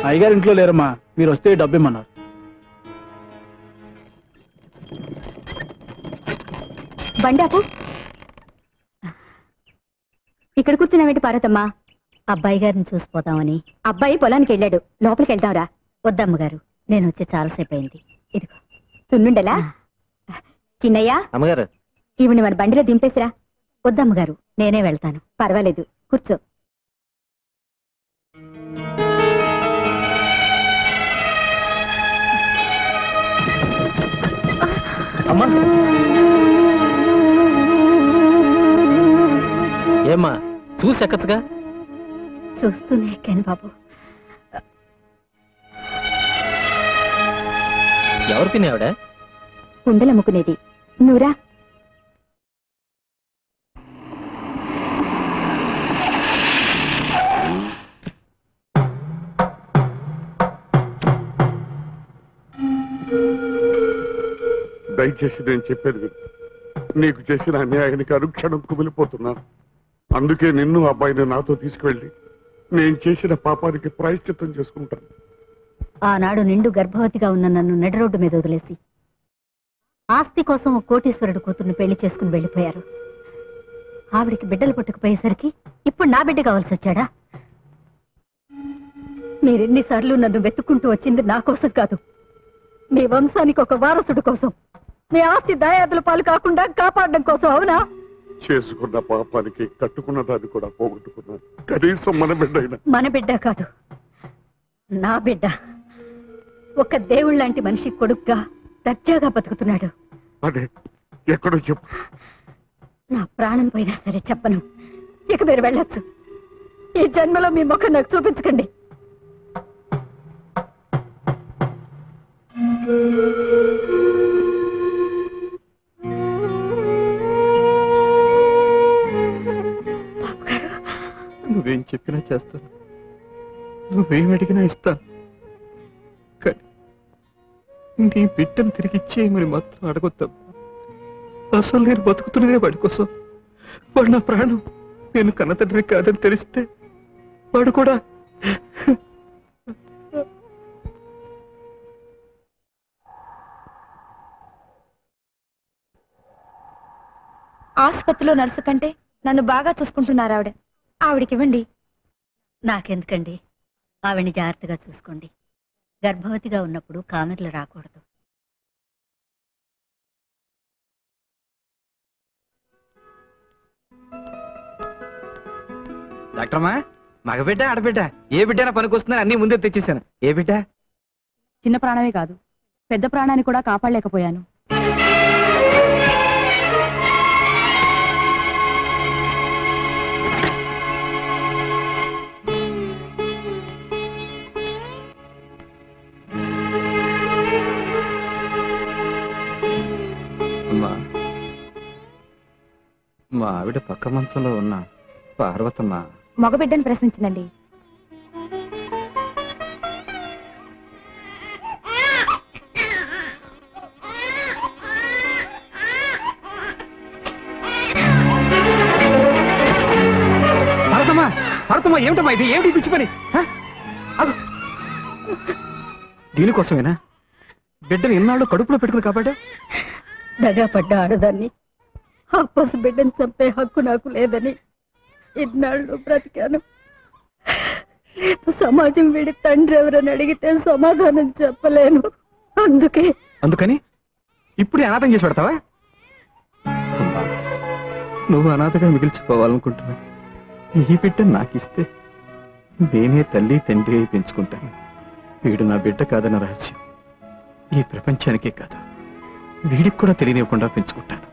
అయ్యగారు ఇంట్లో లేరమ్మా, మీరు వస్తే డబ్బు ఇమ్మన్నారు. బండాపు ఇక్కడ కూర్చున్నావేంటి పార్వతమ్మా? అబ్బాయి గారిని చూసిపోతామని. అబ్బాయి పొలానికి వెళ్ళాడు, లోపలికి వెళ్తావురా? వద్దమ్మగారు, నేను వచ్చి చాలాసేపు అయింది. ఇదిగో సున్నుండలా? చిన్నయ్య, అమ్మగారు ఈవిని మన బండిలో దింపేసిరా. వద్దమ్మగారు, నేనే వెళ్తాను. పర్వాలేదు, కూర్చో. అమ్మా, ఏమ్మా చూసి ఎక్కచ్చుగా? చూస్తూనే ఎక్కాను బాబు. ఎవరు తినేవాడ? కుండలమ్ముకునేది. నువ్వురా. దయచేసి నేను చెప్పేది విను. నీకు చేసిన అన్యాయానికి అనుక్షణం కుమిలిపోతున్నాను. అందుకే నిన్ను అబ్బాయిని నాతో తీసుకువెళ్ళి నేను చేసిన పాపానికి ప్రాయశ్చిత్తం చేసుకుంటాను. ఆనాడు నిండు గర్భవతిగా ఉన్న నన్ను నడి రోడ్డు మీద వదిలేసి ఆస్తి కోసం ఓ కోటీశ్వరుడు కూతుర్ని పెళ్లి చేసుకుని వెళ్ళిపోయారు. ఆవిడికి బిడ్డలు పుట్టకపోయేసరికి ఇప్పుడు నా బిడ్డ కావాల్సి వచ్చాడా? మీరెన్నిసార్లు నన్ను వెతుక్కుంటూ వచ్చింది నా కోసం కాదు, మీ వంశానికి ఒక వారసుడు కోసం, మీ ఆస్తి దాయాదుల పాలు కాకుండా కాపాడడం కోసం. అవునా? చేసుకున్న పాపానికి కట్టుకున్న దాన్ని కూడా పోగొట్టుకున్నాను. కనీసం మన బిడ్డ అయినా. మన బిడ్డ కాదు, నా బిడ్డ. ఒక దేవుళ్ళ లాంటి మనిషి కొడుగ్గా దర్జాగా బతుకుతున్నాడు. అదే ఎక్కడో చెప్పు. నా ప్రాణం పోయినా సరే చెప్పను. ఇక మీరు వెళ్ళొచ్చు. ఈ జన్మలో మీ ముఖం నాకు చూపించకండి. నువ్వేం చెప్పినా చేస్తాను, నువ్వేం అడిగినా ఇస్తాను. కానీ నీ బిడ్డను తిరిగి ఇచ్చేయమని మాత్రం అడగొద్దాం. అసలు నేను బతుకుతున్నదే వాడి కోసం. వాడు నా ప్రాణం. నేను కన్నతండ్రి కాదని తెలిస్తే వాడు కూడా. ఆసుపత్రిలో నర్సు కంటే నన్ను బాగా చూసుకుంటున్నారు ఆవిడ. ఆవిడకివ్వండి. నాకెందుకండి? ఆవిడ్ని జాగ్రత్తగా చూసుకోండి. గర్భవతిగా ఉన్నప్పుడు కామెర్లు రాకూడదు. డాక్టర్మా, మగబిడ్డ ఆడబిడ్డ ఏ బిడ్డైనా పనికొస్తుందని అన్ని ముందే తెచ్చేసాను. ఏ బిడ్డ? చిన్న ప్రాణమే కాదు, పెద్ద ప్రాణాన్ని కూడా కాపాడలేకపోయాను. మా ఆవిడ పక్క మంచంలో ఉన్న పార్వతమ్మ మగబిడ్డను ప్రశ్నించిందండి. పార్వతమ్మ, పార్వతమ్మ, ఏమిటమ్మా ఇది? ఏమిటి పిచ్చి పని? దీనికోసమేనా బిడ్డను ఇన్నాళ్ళు కడుపులో పెట్టుకుని కాపాడా? దగా పడ్డ ఆడదాన్ని ఆ పసి బిడ్డను చంపే హక్కు నాకు లేదని ఇన్నాళ్ళు బ్రతికాను. రేపు సమాజం వీడి తండ్రి ఎవరని అడిగితే సమాధానం చెప్పలేను. అందుకని ఇప్పుడు అనాథం చేసి పెడతావా? నువ్వు అనాథగా మిగిల్చిపోవాలనుకుంటున్నా. ఈ బిడ్డ నాకిస్తే నేనే తల్లి తండ్రి అయి పెంచుకుంటాను. వీడు నా బిడ్డ కాదన్న రహస్యం ఈ ప్రపంచానికే కాదు, వీడికి కూడా తెలియనివ్వకుండా పెంచుకుంటాను.